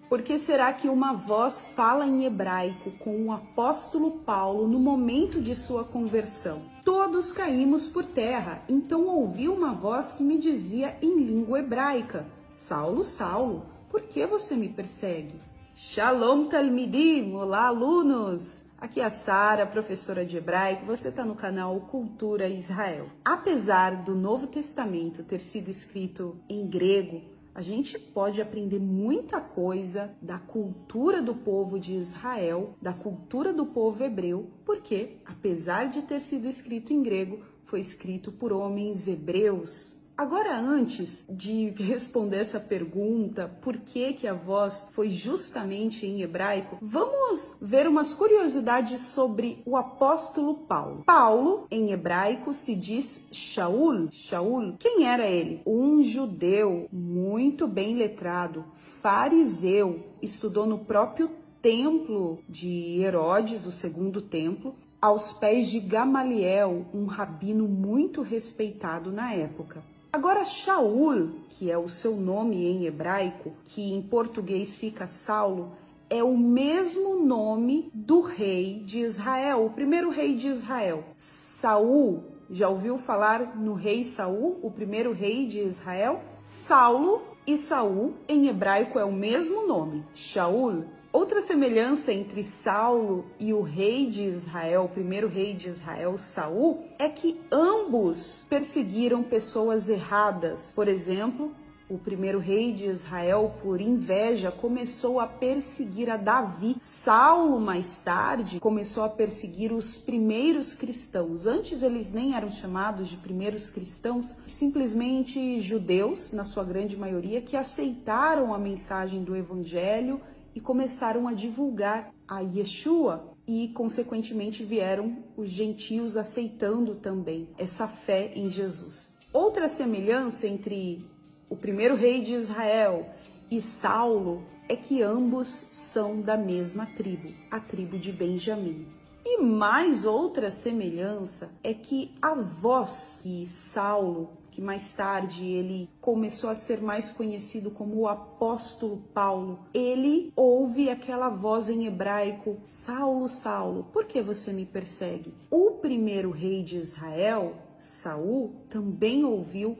Por que será que uma voz fala em hebraico com o apóstolo Paulo no momento de sua conversão? Todos caímos por terra, então ouvi uma voz que me dizia em língua hebraica: Saulo, Saulo, por que você me persegue? Shalom Talmidim, olá alunos! Aqui é a Sara, professora de hebraico, você está no canal Cultura Israel. Apesar do Novo Testamento ter sido escrito em grego, a gente pode aprender muita coisa da cultura do povo de Israel, da cultura do povo hebreu, porque, apesar de ter sido escrito em grego, foi escrito por homens hebreus. Agora, antes de responder essa pergunta, por que a voz foi justamente em hebraico, vamos ver umas curiosidades sobre o apóstolo Paulo. Paulo, em hebraico, se diz Shaul. Shaul, quem era ele? Um judeu muito bem letrado, fariseu, estudou no próprio templo de Herodes, o segundo templo, aos pés de Gamaliel, um rabino muito respeitado na época. Agora, Shaul, que é o seu nome em hebraico, que em português fica Saulo, é o mesmo nome do rei de Israel, o primeiro rei de Israel. Saul, já ouviu falar no rei Saul, o primeiro rei de Israel? Saulo e Saul, em hebraico, é o mesmo nome, Shaul. Outra semelhança entre Saulo e o rei de Israel, o primeiro rei de Israel, Saul, é que ambos perseguiram pessoas erradas. Por exemplo, o primeiro rei de Israel, por inveja, começou a perseguir a Davi. Saulo, mais tarde, começou a perseguir os primeiros cristãos. Antes eles nem eram chamados de primeiros cristãos, simplesmente judeus, na sua grande maioria, que aceitaram a mensagem do evangelho e começaram a divulgar a Yeshua e, consequentemente, vieram os gentios aceitando também essa fé em Jesus. Outra semelhança entre o primeiro rei de Israel e Saulo é que ambos são da mesma tribo, a tribo de Benjamim. E mais outra semelhança é que a voz que Saulo, que mais tarde ele começou a ser mais conhecido como o apóstolo Paulo, ele ouve aquela voz em hebraico: Saulo, Saulo, por que você me persegue? O primeiro rei de Israel, Saul, também ouviu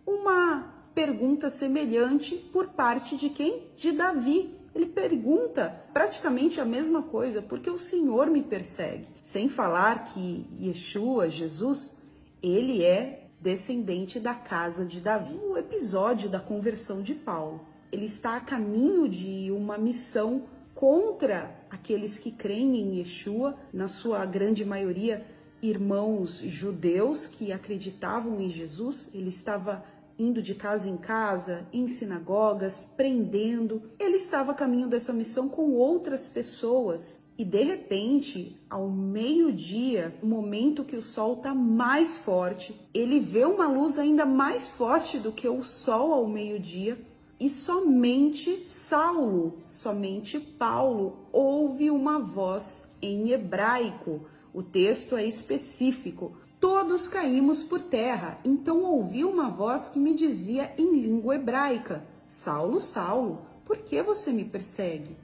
uma pergunta semelhante por parte de quem? De Davi. Ele pergunta praticamente a mesma coisa: por que o Senhor me persegue? Sem falar que Yeshua, Jesus, ele é descendente da casa de Davi. O episódio da conversão de Paulo, ele está a caminho de uma missão contra aqueles que creem em Yeshua, na sua grande maioria irmãos judeus que acreditavam em Jesus. Ele estava indo de casa em casa, em sinagogas, prendendo. Ele estava a caminho dessa missão com outras pessoas. E de repente, ao meio-dia, no momento que o sol está mais forte, ele vê uma luz ainda mais forte do que o sol ao meio-dia. E somente Saulo, somente Paulo, ouve uma voz em hebraico. O texto é específico. Todos caímos por terra, então ouvi uma voz que me dizia em língua hebraica: Saulo, Saulo, por que você me persegue?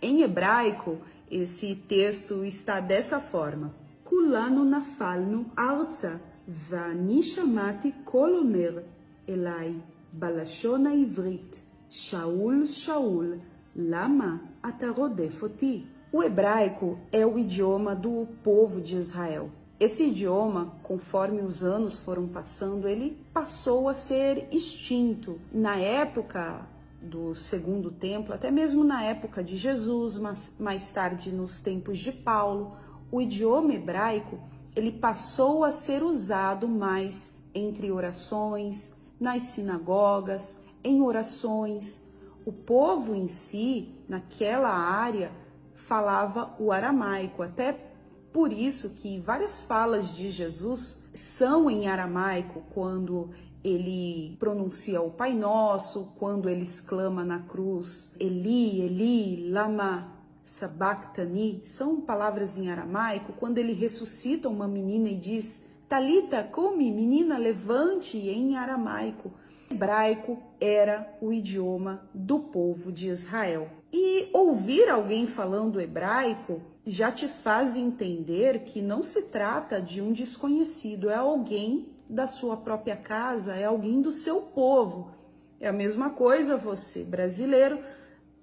Em hebraico, esse texto está dessa forma: Kulanu nafalnu arza, vani shamati kol omer elai, balashon haivrit, Shaul, Shaul, lama ata rodef oti. O hebraico é o idioma do povo de Israel. Esse idioma, conforme os anos foram passando, ele passou a ser extinto. Na época do Segundo Templo, até mesmo na época de Jesus, mas mais tarde nos tempos de Paulo, o idioma hebraico ele passou a ser usado mais entre orações, nas sinagogas, em orações. O povo em si, naquela área, falava o aramaico, até por isso que várias falas de Jesus são em aramaico, quando ele pronuncia o Pai Nosso, quando ele exclama na cruz, Eli, Eli, lama sabachthani, são palavras em aramaico. Quando ele ressuscita uma menina e diz, Talita, come, menina, levante, em aramaico. O hebraico era o idioma do povo de Israel. E ouvir alguém falando hebraico já te faz entender que não se trata de um desconhecido, é alguém da sua própria casa, é alguém do seu povo. É a mesma coisa você, brasileiro,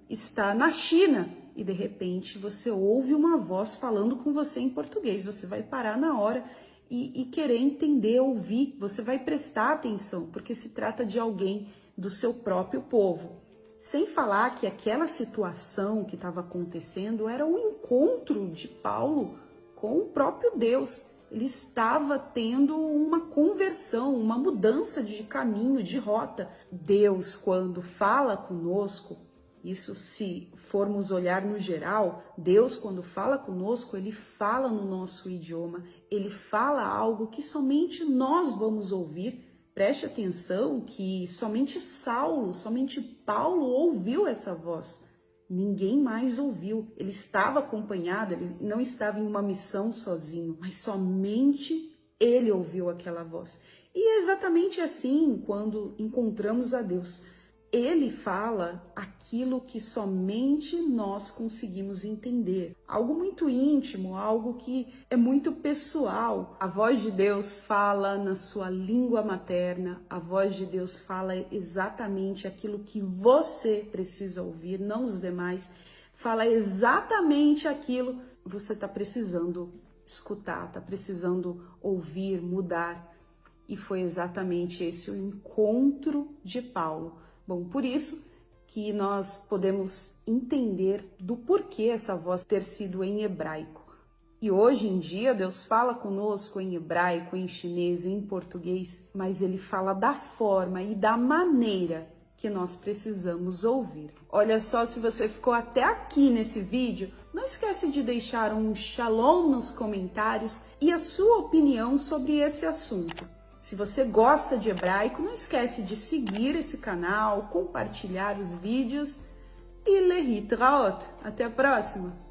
está na China e de repente você ouve uma voz falando com você em português. Você vai parar na hora e querer entender, ouvir, você vai prestar atenção, porque se trata de alguém do seu próprio povo. Sem falar que aquela situação que estava acontecendo era o encontro de Paulo com o próprio Deus. Ele estava tendo uma conversão, uma mudança de caminho, de rota. Deus, quando fala conosco, isso se formos olhar no geral, Deus, quando fala conosco, ele fala no nosso idioma, ele fala algo que somente nós vamos ouvir. Preste atenção que somente Saulo, somente Paulo ouviu essa voz. Ninguém mais ouviu. Ele estava acompanhado, ele não estava em uma missão sozinho, mas somente ele ouviu aquela voz. E é exatamente assim quando encontramos a Deus. Ele fala aquilo que somente nós conseguimos entender. Algo muito íntimo, algo que é muito pessoal. A voz de Deus fala na sua língua materna. A voz de Deus fala exatamente aquilo que você precisa ouvir, não os demais. Fala exatamente aquilo que você está precisando escutar, está precisando ouvir, mudar. E foi exatamente esse o encontro de Paulo. Bom, por isso que nós podemos entender do porquê essa voz ter sido em hebraico. E hoje em dia Deus fala conosco em hebraico, em chinês, em português, mas ele fala da forma e da maneira que nós precisamos ouvir. Olha só, se você ficou até aqui nesse vídeo, não esquece de deixar um shalom nos comentários e a sua opinião sobre esse assunto. Se você gosta de hebraico, não esquece de seguir esse canal, compartilhar os vídeos e lehitraot. Até a próxima!